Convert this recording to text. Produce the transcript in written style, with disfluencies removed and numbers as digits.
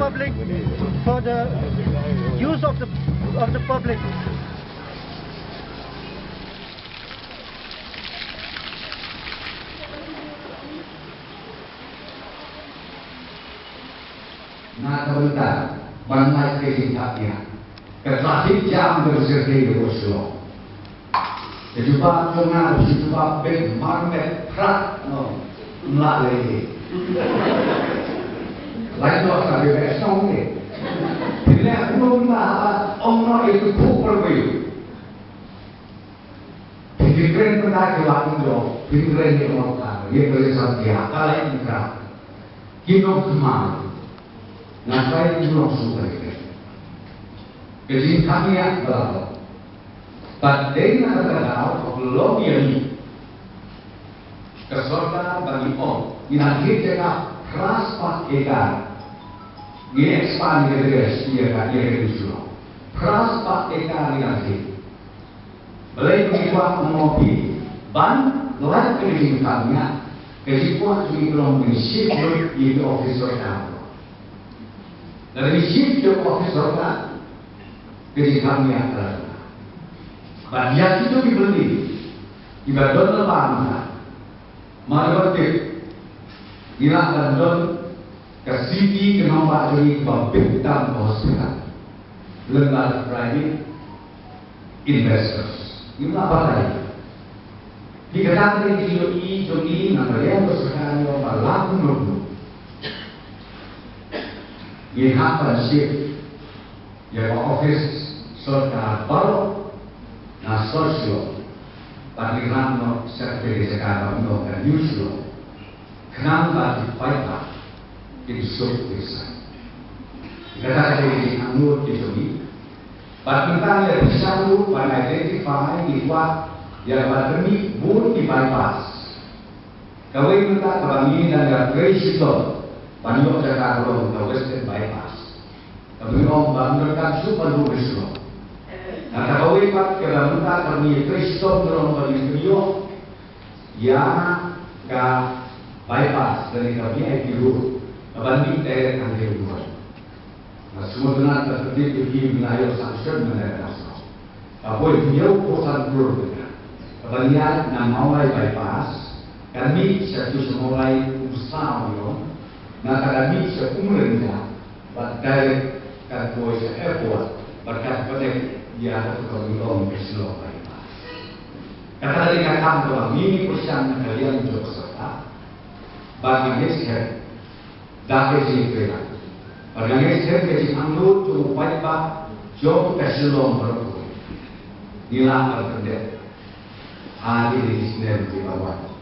public, for the use of the public. Nah, bentar, banyak kehidupannya. Ketrafik jam bersertai Oslo. Kejupa tengah, kejupa beg market prak, melalui. Lain tu akan beresong ni. Bila umumnya orang itu berbeza. Pikiran pendakilan itu, pikiran yang lokal, dia berasal dari akal yang keras. Kita kemana? Nasai itu langsung berikan. Jadi kami yang berlalu. Padahal terdapat belum ini. Kesorda bagi orang. Minat kita keras pakai. Ini ekspand ke dia kan dia itu. Keras pakai minat kita. Belai kita mengopi. Ban lain kerja kami. Kejipuan kita belum bersih di officer kami. Dari shift ke officer kan, kerja kami akan. Bagian itu dibeli, ibadah lepas mana betul, bila dan ke city ke nomor ini babik dan hospital, lembaga private investors, ini apa lagi? Dikatakan ini jogi namanya bersekarang berlaku dulu. Ini apa sih? Ya office serta baru, na sosio, tapi ramno seperti sekarang no dan usual. Kenapa dipakai di subdesa? Kita jadi anggota di Bahkan yang bisa lu identify bahwa yang berarti bukan di bypass. Kawin kita kebangi dan yang kreator. Banyak Jakarta ke Western Bypass. Kami membangunkan super lurislo. Nah, kalau ikat kita kami Kristen dalam beliau yang ke bypass dari kami itu banding dari kami dua. Nah, semua benar terjadi di wilayah sanction mengenai asal. Apa dia kosan dulu dengan kebanyakan nama mulai bypass kami satu semulai usaha Nah, kami seumurnya, badai kan boleh airport, berkat pada dia atau kami Islam bypass. Kata dari kata orang ini persiapan kalian untuk serta, bagi Mesir, dah kejiran. Bagi Mesir keji anggur tu bypass, jauh Islam berpuluh. Inilah terjadi. Hadir di sini di bawah.